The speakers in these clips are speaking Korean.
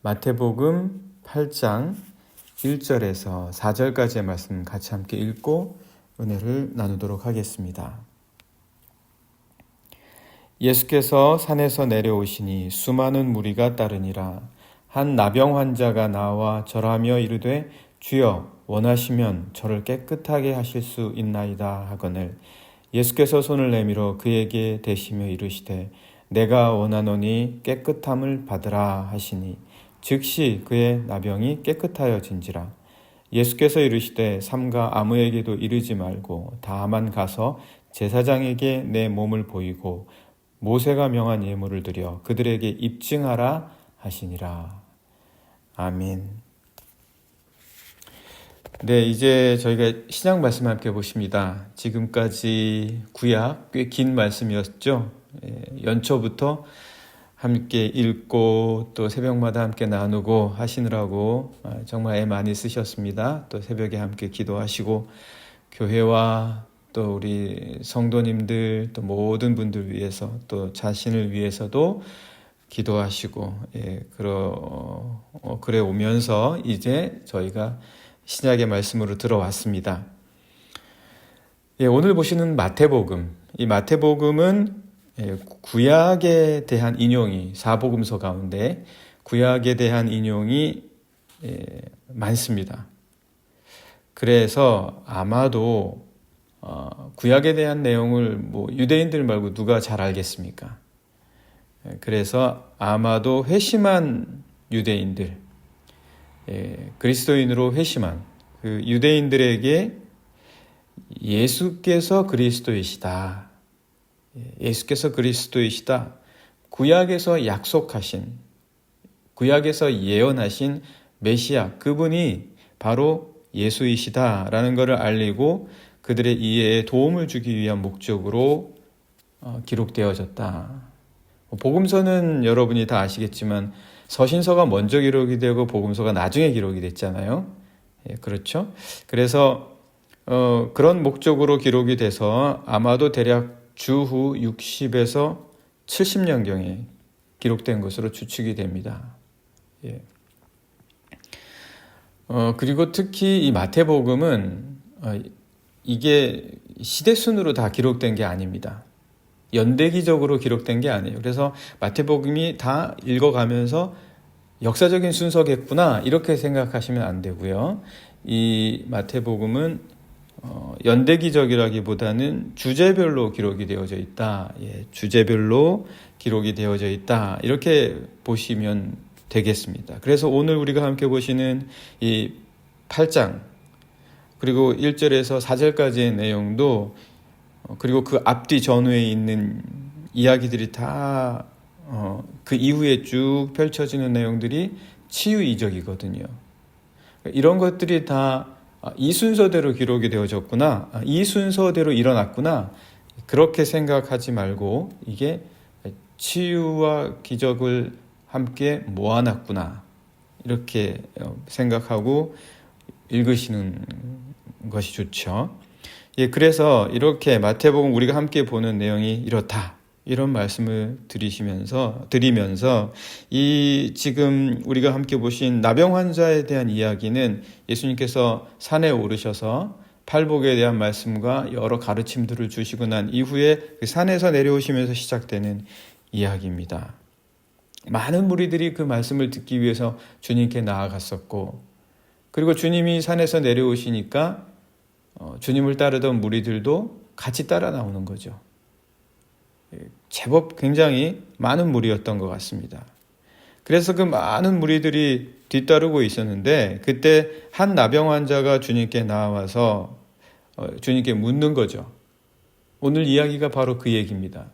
마태복음 8장 1절에서 4절까지의 말씀 같이 함께 읽고 은혜를 나누도록 하겠습니다. 예수께서 산에서 내려오시니 수많은 무리가 따르니라. 한 나병 환자가 나와 절하며 이르되 주여 원하시면 저를 깨끗하게 하실 수 있나이다 하거늘 예수께서 손을 내밀어 그에게 대시며 이르시되 내가 원하노니 깨끗함을 받으라 하시니 즉시 그의 나병이 깨끗하여진지라. 예수께서 이르시되 삼가 아무에게도 이르지 말고 다만 가서 제사장에게 내 몸을 보이고 모세가 명한 예물을 드려 그들에게 입증하라 하시니라. 아멘. 네, 이제 저희가 신약 말씀 함께 보십니다. 지금까지 구약 꽤 긴 말씀이었죠. 연초부터 함께 읽고 또 새벽마다 함께 나누고 하시느라고 정말 애 많이 쓰셨습니다. 또 새벽에 함께 기도하시고 교회와 또 우리 성도님들 또 모든 분들 위해서 또 자신을 위해서도 기도하시고 그래 오면서 이제 저희가 신약의 말씀으로 들어왔습니다. 오늘 보시는 마태복음, 이 마태복음은 구약에 대한 인용이 사복음서 가운데 구약에 대한 인용이 많습니다. 그래서 아마도 구약에 대한 내용을 유대인들 말고 누가 잘 알겠습니까? 그래서 아마도 회심한 유대인들, 그리스도인으로 회심한 그 유대인들에게 예수께서 그리스도이시다. 예수께서 그리스도이시다. 구약에서 약속하신, 구약에서 예언하신 메시아, 그분이 바로 예수이시다라는 것을 알리고 그들의 이해에 도움을 주기 위한 목적으로 기록되어졌다. 복음서는 여러분이 다 아시겠지만 서신서가 먼저 기록이 되고 복음서가 나중에 기록이 됐잖아요. 그렇죠? 그래서 그런 목적으로 기록이 돼서 아마도 대략 주후 60에서 70년경에 기록된 것으로 추측이 됩니다. 그리고 특히 이 마태복음은 이게 시대순으로 다 기록된 게 아닙니다. 연대기적으로 기록된 게 아니에요. 그래서 마태복음이 다 읽어가면서 역사적인 순서겠구나 이렇게 생각하시면 안 되고요. 이 마태복음은 연대기적이라기보다는 주제별로 기록이 되어져 있다. 주제별로 기록이 되어져 있다. 이렇게 보시면 되겠습니다. 그래서 오늘 우리가 함께 보시는 이 8장 그리고 1절에서 4절까지의 내용도 그리고 그 앞뒤 전후에 있는 이야기들이 다 그 이후에 쭉 펼쳐지는 내용들이 치유 이적이거든요. 이런 것들이 다 이 순서대로 기록이 되어졌구나, 이 순서대로 일어났구나 그렇게 생각하지 말고 이게 치유와 기적을 함께 모아놨구나 이렇게 생각하고 읽으시는 것이 좋죠. 그래서 이렇게 마태복음 우리가 함께 보는 내용이 이렇다 이런 말씀을 드리면서 이 지금 우리가 함께 보신 나병 환자에 대한 이야기는 예수님께서 산에 오르셔서 팔복에 대한 말씀과 여러 가르침들을 주시고 난 이후에 그 산에서 내려오시면서 시작되는 이야기입니다. 많은 무리들이 그 말씀을 듣기 위해서 주님께 나아갔었고 그리고 주님이 산에서 내려오시니까 주님을 따르던 무리들도 같이 따라 나오는 거죠. 제법 굉장히 많은 무리였던 것 같습니다. 그래서 그 많은 무리들이 뒤따르고 있었는데 그때 한 나병 환자가 주님께 나와서 주님께 묻는 거죠. 오늘 이야기가 바로 그 얘기입니다.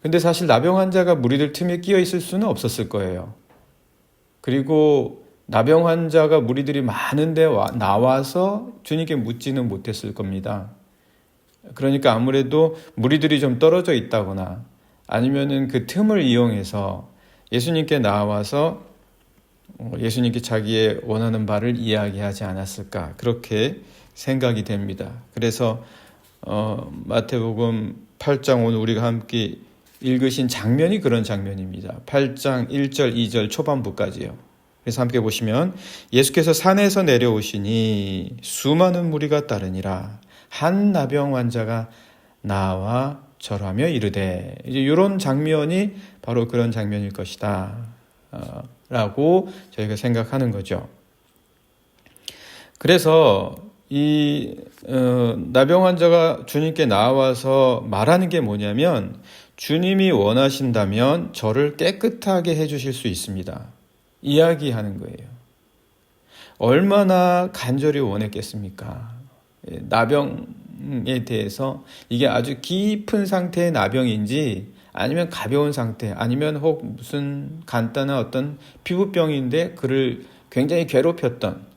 근데 사실 나병 환자가 무리들 틈에 끼어 있을 수는 없었을 거예요. 그리고 나병 환자가 무리들이 많은데 나와서 주님께 묻지는 못했을 겁니다. 그러니까 아무래도 무리들이 좀 떨어져 있다거나 아니면은 그 틈을 이용해서 예수님께 나와서 예수님께 자기의 원하는 바를 이야기하지 않았을까 그렇게 생각이 됩니다. 그래서 마태복음 8장 오늘 우리가 함께 읽으신 장면이 그런 장면입니다. 8장 1절, 2절 초반부까지요. 그래서 함께 보시면 예수께서 산에서 내려오시니 수많은 무리가 따르니라. 한 나병 환자가 나와 절하며 이르되, 이제 이런 장면이 바로 그런 장면일 것이다 라고 저희가 생각하는 거죠. 그래서 이 나병 환자가 주님께 나와서 말하는 게 뭐냐면, 주님이 원하신다면 저를 깨끗하게 해주실 수 있습니다. 이야기하는 거예요. 얼마나 간절히 원했겠습니까? 나병에 대해서 이게 아주 깊은 상태의 나병인지 아니면 가벼운 상태, 아니면 혹 무슨 간단한 어떤 피부병인데 그를 굉장히 괴롭혔던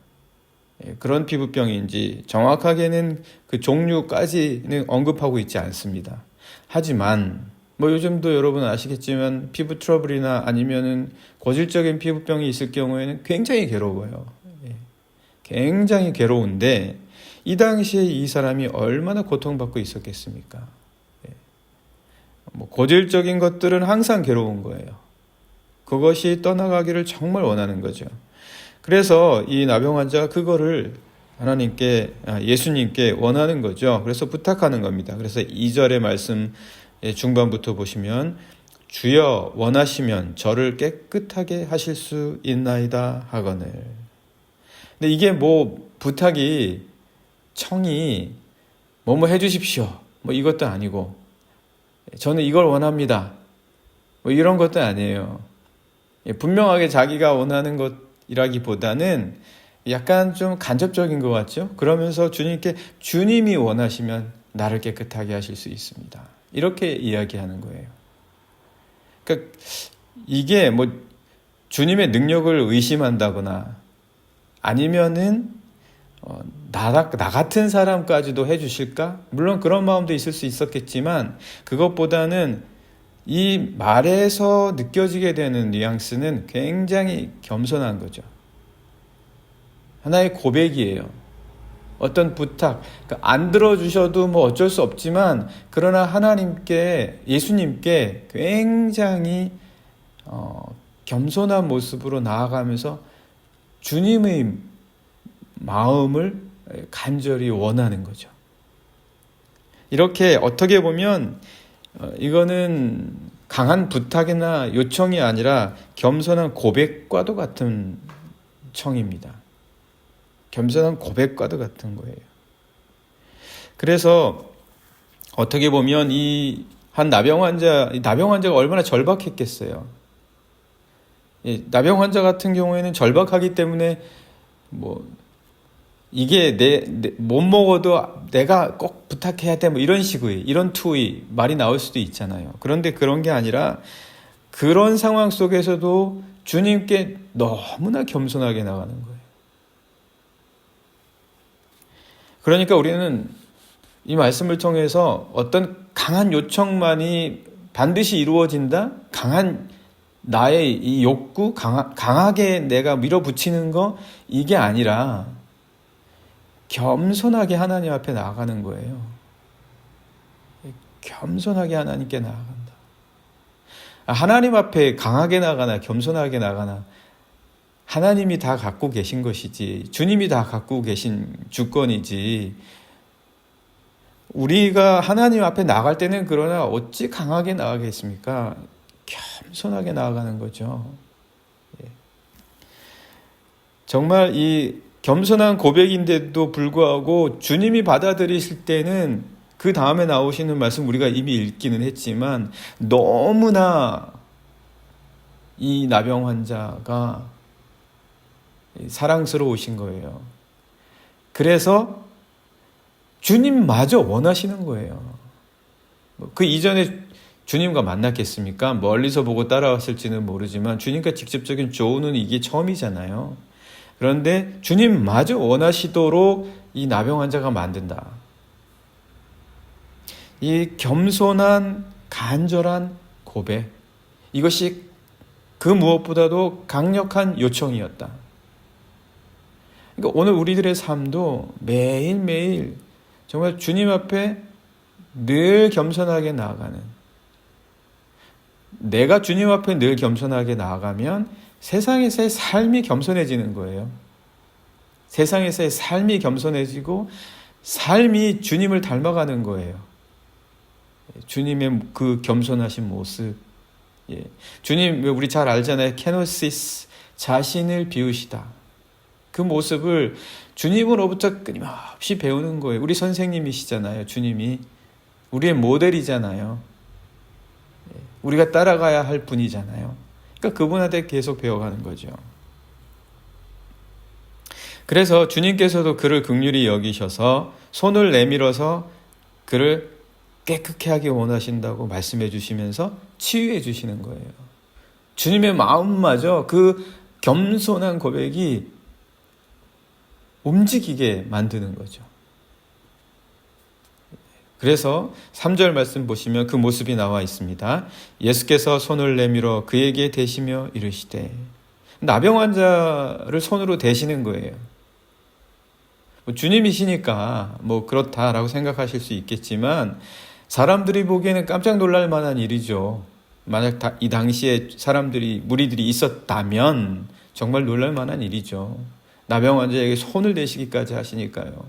그런 피부병인지 정확하게는 그 종류까지는 언급하고 있지 않습니다. 하지만 뭐 요즘도 여러분 아시겠지만 피부 트러블이나 아니면은 고질적인 피부병이 있을 경우에는 굉장히 괴로워요. 굉장히 괴로운데 이 당시에 이 사람이 얼마나 고통받고 있었겠습니까? 뭐 고질적인 것들은 항상 괴로운 거예요. 그것이 떠나가기를 정말 원하는 거죠. 그래서 이 나병 환자가 그거를 하나님께, 예수님께 원하는 거죠. 그래서 부탁하는 겁니다. 그래서 2절의 말씀 중반부터 보시면 주여 원하시면 저를 깨끗하게 하실 수 있나이다 하거늘. 근데 이게 뭐 부탁이, 청이 뭐뭐 해주십시오 뭐 이것도 아니고, 저는 이걸 원합니다 뭐 이런 것도 아니에요. 분명하게 자기가 원하는 것이라기보다는 약간 좀 간접적인 것 같죠. 그러면서 주님께 주님이 원하시면 나를 깨끗하게 하실 수 있습니다, 이렇게 이야기하는 거예요. 그러니까 이게 뭐 주님의 능력을 의심한다거나 아니면은 나 같은 사람까지도 해주실까? 물론 그런 마음도 있을 수 있었겠지만 그것보다는 이 말에서 느껴지게 되는 뉘앙스는 굉장히 겸손한 거죠. 하나의 고백이에요. 어떤 부탁, 그러니까 안 들어주셔도 뭐 어쩔 수 없지만 그러나 하나님께, 예수님께 굉장히 겸손한 모습으로 나아가면서 주님의 마음을 간절히 원하는 거죠. 이렇게 어떻게 보면 이거는 강한 부탁이나 요청이 아니라 겸손한 고백과도 같은 청입니다. 겸손한 고백과도 같은 거예요. 그래서 어떻게 보면 이 한 나병 환자가 얼마나 절박했겠어요. 나병 환자 같은 경우에는 절박하기 때문에 뭐 이게 못 먹어도 내가 꼭 부탁해야 돼 뭐 이런 식의, 이런 투의 말이 나올 수도 있잖아요. 그런데 그런 게 아니라 그런 상황 속에서도 주님께 너무나 겸손하게 나가는 거예요. 그러니까 우리는 이 말씀을 통해서 어떤 강한 요청만이 반드시 이루어진다? 강한 나의 이 욕구, 강하게 내가 밀어붙이는 거, 이게 아니라 겸손하게 하나님 앞에 나아가는 거예요. 겸손하게 하나님께 나아간다. 하나님 앞에 강하게 나가나 겸손하게 나가나 하나님이 다 갖고 계신 것이지, 주님이 다 갖고 계신 주권이지, 우리가 하나님 앞에 나갈 때는 그러나 어찌 강하게 나가겠습니까? 겸손하게 나아가는 거죠. 정말 이 겸손한 고백인데도 불구하고 주님이 받아들이실 때는 그 다음에 나오시는 말씀 우리가 이미 읽기는 했지만 너무나 이 나병 환자가 사랑스러우신 거예요. 그래서 주님마저 원하시는 거예요. 그 이전에 주님과 만났겠습니까? 멀리서 보고 따라왔을지는 모르지만 주님과 직접적인 조우는 이게 처음이잖아요. 그런데 주님마저 원하시도록 이 나병 환자가 만든다. 이 겸손한 간절한 고백, 이것이 그 무엇보다도 강력한 요청이었다. 그러니까 오늘 우리들의 삶도 매일매일 정말 주님 앞에 늘 겸손하게 나아가는, 내가 주님 앞에 늘 겸손하게 나아가면 세상에서의 삶이 겸손해지는 거예요. 세상에서의 삶이 겸손해지고 삶이 주님을 닮아가는 거예요. 주님의 그 겸손하신 모습. 주님, 우리 잘 알잖아요. 케노시스, 자신을 비우시다. 그 모습을 주님으로부터 끊임없이 배우는 거예요. 우리 선생님이시잖아요. 주님이 우리의 모델이잖아요. 우리가 따라가야 할 분이잖아요. 그러니까 그분한테 계속 배워가는 거죠. 그래서 주님께서도 그를 긍휼히 여기셔서 손을 내밀어서 그를 깨끗게 하기 원하신다고 말씀해 주시면서 치유해 주시는 거예요. 주님의 마음마저 그 겸손한 고백이 움직이게 만드는 거죠. 그래서 3절 말씀 보시면 그 모습이 나와 있습니다. 예수께서 손을 내밀어 그에게 대시며 이르시되, 나병 환자를 손으로 대시는 거예요. 주님이시니까 그렇다라고 생각하실 수 있겠지만 사람들이 보기에는 깜짝 놀랄 만한 일이죠. 만약 이 당시에 무리들이 있었다면 정말 놀랄 만한 일이죠. 나병 환자에게 손을 대시기까지 하시니까요.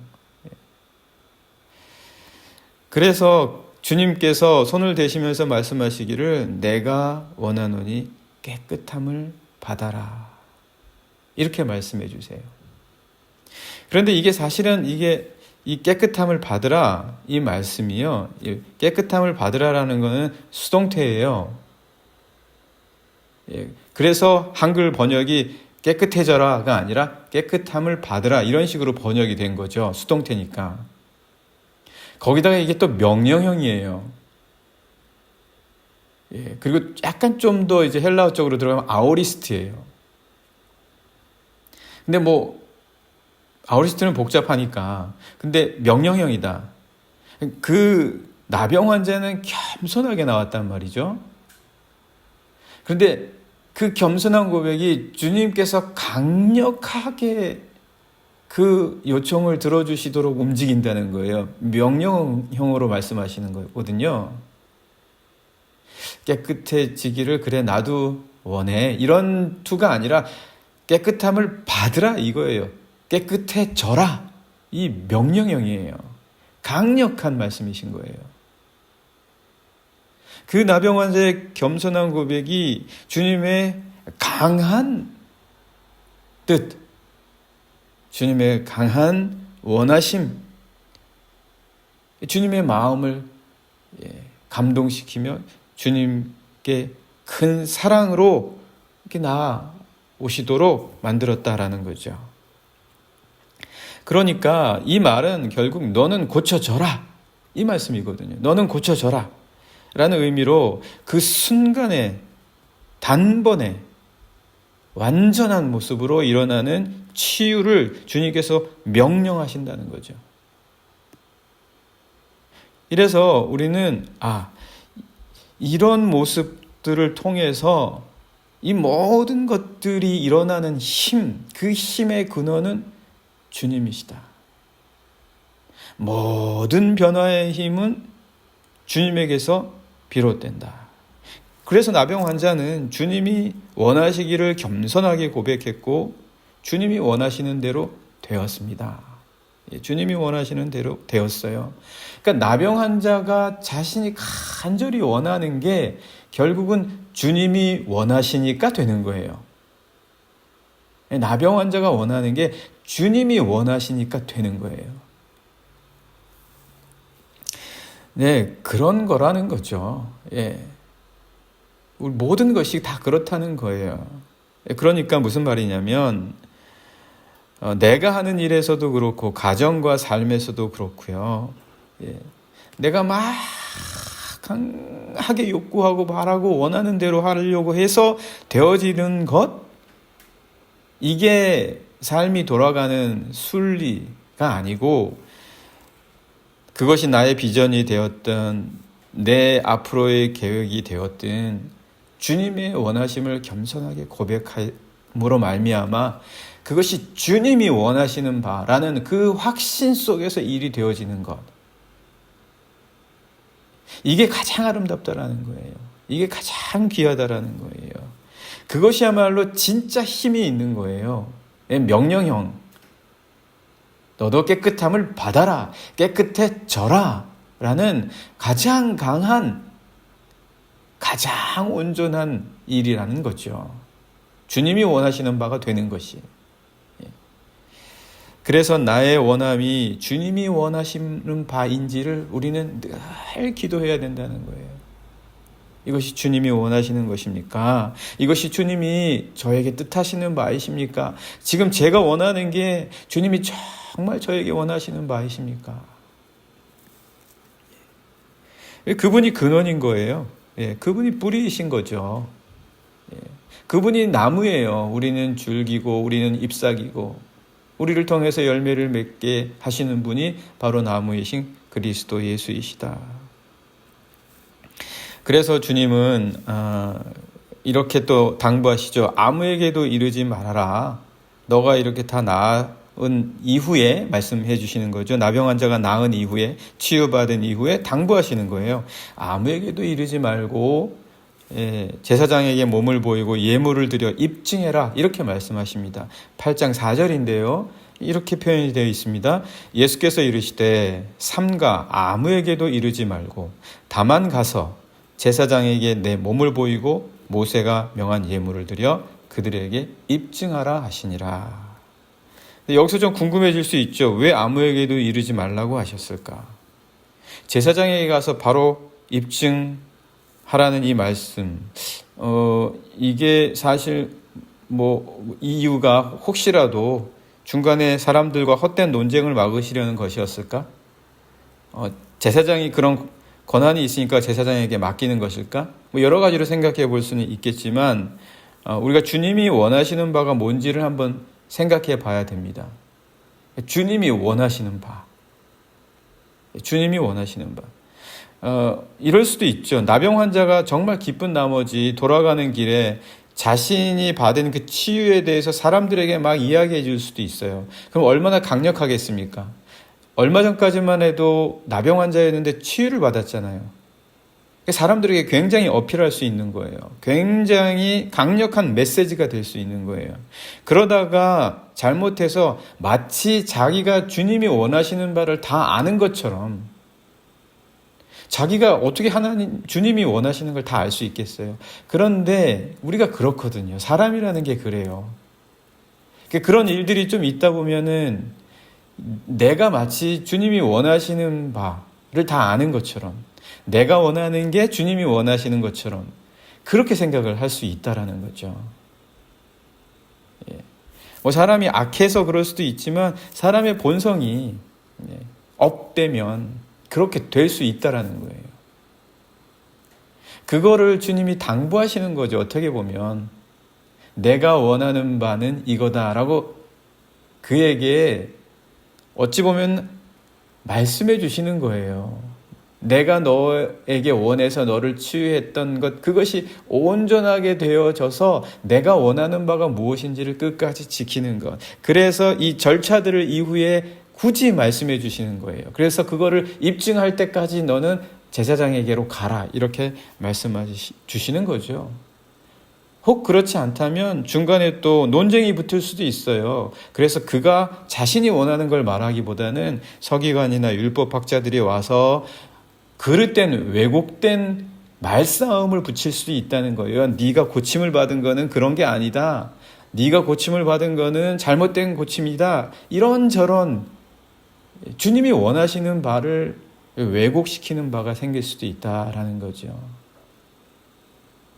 그래서 주님께서 손을 대시면서 말씀하시기를 내가 원하노니 깨끗함을 받아라. 이렇게 말씀해 주세요. 그런데 이게 사실은 이 깨끗함을 받으라 이 말씀이요. 깨끗함을 받으라라는 거는 수동태예요. 그래서 한글 번역이 깨끗해져라가 아니라 깨끗함을 받으라 이런 식으로 번역이 된 거죠. 수동태니까. 거기다가 이게 또 명령형이에요. 그리고 약간 좀 더 이제 헬라어 쪽으로 들어가면 아오리스트예요. 근데 아오리스트는 복잡하니까. 근데 명령형이다. 그 나병 환자는 겸손하게 나왔단 말이죠. 그런데 그 겸손한 고백이 주님께서 강력하게 그 요청을 들어주시도록 움직인다는 거예요. 명령형으로 말씀하시는 거거든요. 깨끗해지기를 그래 나도 원해. 이런 투가 아니라 깨끗함을 받으라 이거예요. 깨끗해져라. 이 명령형이에요. 강력한 말씀이신 거예요. 그 나병 환자의 겸손한 고백이 주님의 강한 뜻, 주님의 강한 원하심, 주님의 마음을 감동시키며 주님께 큰 사랑으로 이렇게 나아오시도록 만들었다라는 거죠. 그러니까 이 말은 결국 너는 고쳐져라 이 말씀이거든요. 너는 고쳐져라 라는 의미로 그 순간에 단번에 완전한 모습으로 일어나는 치유를 주님께서 명령하신다는 거죠. 이래서 우리는 이런 모습들을 통해서 이 모든 것들이 일어나는 힘, 그 힘의 근원은 주님이시다. 모든 변화의 힘은 주님에게서 비롯된다. 그래서 나병 환자는 주님이 원하시기를 겸손하게 고백했고 주님이 원하시는 대로 되었습니다. 주님이 원하시는 대로 되었어요. 그러니까 나병 환자가 자신이 간절히 원하는 게 결국은 주님이 원하시니까 되는 거예요. 나병 환자가 원하는 게 주님이 원하시니까 되는 거예요. 네, 그런 거라는 거죠. 우리 모든 것이 다 그렇다는 거예요. 그러니까 무슨 말이냐면 내가 하는 일에서도 그렇고 가정과 삶에서도 그렇고요. 내가 막 강하게 욕구하고 바라고 원하는 대로 하려고 해서 되어지는 것, 이게 삶이 돌아가는 순리가 아니고 그것이 나의 비전이 되었든 내 앞으로의 계획이 되었든 주님의 원하심을 겸손하게 고백함으로 말미암아 그것이 주님이 원하시는 바라는 그 확신 속에서 일이 되어지는 것. 이게 가장 아름답다라는 거예요. 이게 가장 귀하다라는 거예요. 그것이야말로 진짜 힘이 있는 거예요. 명령형. 너도 깨끗함을 받아라. 깨끗해져라. 라는 가장 강한, 가장 온전한 일이라는 거죠. 주님이 원하시는 바가 되는 것이. 그래서 나의 원함이 주님이 원하시는 바인지를 우리는 늘 기도해야 된다는 거예요. 이것이 주님이 원하시는 것입니까? 이것이 주님이 저에게 뜻하시는 바이십니까? 지금 제가 원하는 게 주님이 정말 저에게 원하시는 바이십니까? 그분이 근원인 거예요. 그분이 뿌리이신 거죠. 그분이 나무예요. 우리는 줄기고 우리는 잎사귀고 우리를 통해서 열매를 맺게 하시는 분이 바로 나무이신 그리스도 예수이시다. 그래서 주님은 이렇게 또 당부하시죠. 아무에게도 이르지 말아라. 너가 이렇게 다 나은 이후에 말씀해 주시는 거죠. 나병 환자가 나은 이후에, 치유받은 이후에 당부하시는 거예요. 아무에게도 이르지 말고 제사장에게 몸을 보이고 예물을 드려 입증해라. 이렇게 말씀하십니다. 8장 4절인데요. 이렇게 표현이 되어 있습니다. 예수께서 이르시되 삼가 아무에게도 이르지 말고 다만 가서 제사장에게 내 몸을 보이고 모세가 명한 예물을 드려 그들에게 입증하라 하시니라. 여기서 좀 궁금해질 수 있죠. 왜 아무에게도 이르지 말라고 하셨을까? 제사장에게 가서 바로 입증하라는 이 말씀, 이게 사실 이유가 혹시라도 중간에 사람들과 헛된 논쟁을 막으시려는 것이었을까? 제사장이 그런 권한이 있으니까 제사장에게 맡기는 것일까? 여러 가지로 생각해 볼 수는 있겠지만 우리가 주님이 원하시는 바가 뭔지를 한번 생각해 봐야 됩니다. 주님이 원하시는 바. 주님이 원하시는 바. 이럴 수도 있죠. 나병 환자가 정말 기쁜 나머지 돌아가는 길에 자신이 받은 그 치유에 대해서 사람들에게 막 이야기해 줄 수도 있어요. 그럼 얼마나 강력하겠습니까? 얼마 전까지만 해도 나병 환자였는데 치유를 받았잖아요. 사람들에게 굉장히 어필할 수 있는 거예요. 굉장히 강력한 메시지가 될 수 있는 거예요. 그러다가 잘못해서 마치 자기가 주님이 원하시는 바를 다 아는 것처럼 자기가 어떻게 주님이 원하시는 걸 다 알 수 있겠어요. 그런데 우리가 그렇거든요. 사람이라는 게 그래요. 그런 일들이 좀 있다 보면은 내가 마치 주님이 원하시는 바를 다 아는 것처럼 내가 원하는 게 주님이 원하시는 것처럼 그렇게 생각을 할 수 있다라는 거죠. 사람이 악해서 그럴 수도 있지만 사람의 본성이 업되면 그렇게 될 수 있다라는 거예요. 그거를 주님이 당부하시는 거죠. 어떻게 보면 내가 원하는 바는 이거다라고 그에게 어찌 보면 말씀해 주시는 거예요. 내가 너에게 원해서 너를 치유했던 것, 그것이 온전하게 되어져서 내가 원하는 바가 무엇인지를 끝까지 지키는 것. 그래서 이 절차들을 이후에 굳이 말씀해 주시는 거예요. 그래서 그거를 입증할 때까지 너는 제사장에게로 가라. 이렇게 말씀해 주시는 거죠. 혹 그렇지 않다면 중간에 또 논쟁이 붙을 수도 있어요. 그래서 그가 자신이 원하는 걸 말하기보다는 서기관이나 율법학자들이 와서 그릇된 왜곡된 말싸움을 붙일 수도 있다는 거예요. 네가 고침을 받은 거는 그런 게 아니다. 네가 고침을 받은 거는 잘못된 고침이다. 이런저런 주님이 원하시는 바를 왜곡시키는 바가 생길 수도 있다라는 거죠.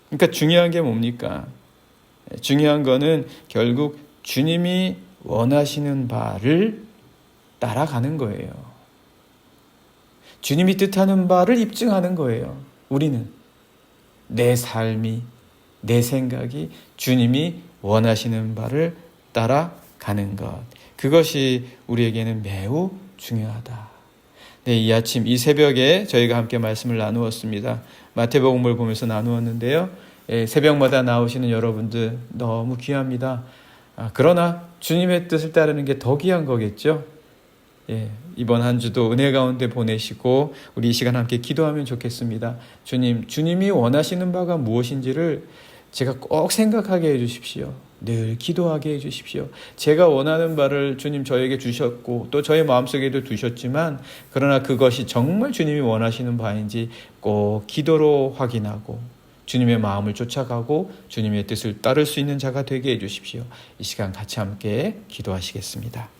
그러니까 중요한 게 뭡니까? 중요한 거는 결국 주님이 원하시는 바를 따라가는 거예요. 주님이 뜻하는 바를 입증하는 거예요. 우리는 내 삶이, 내 생각이 주님이 원하시는 바를 따라가는 것. 그것이 우리에게는 매우 중요하다. 네, 이 아침, 이 새벽에 저희가 함께 말씀을 나누었습니다. 마태복음을 보면서 나누었는데요. 새벽마다 나오시는 여러분들 너무 귀합니다. 그러나 주님의 뜻을 따르는 게 더 귀한 거겠죠. 이번 한 주도 은혜 가운데 보내시고 우리 이 시간 함께 기도하면 좋겠습니다. 주님이 원하시는 바가 무엇인지를 제가 꼭 생각하게 해주십시오. 늘 기도하게 해주십시오. 제가 원하는 바를 주님 저에게 주셨고 또 저의 마음속에도 두셨지만 그러나 그것이 정말 주님이 원하시는 바인지 꼭 기도로 확인하고 주님의 마음을 쫓아가고 주님의 뜻을 따를 수 있는 자가 되게 해주십시오. 이 시간 같이 함께 기도하시겠습니다.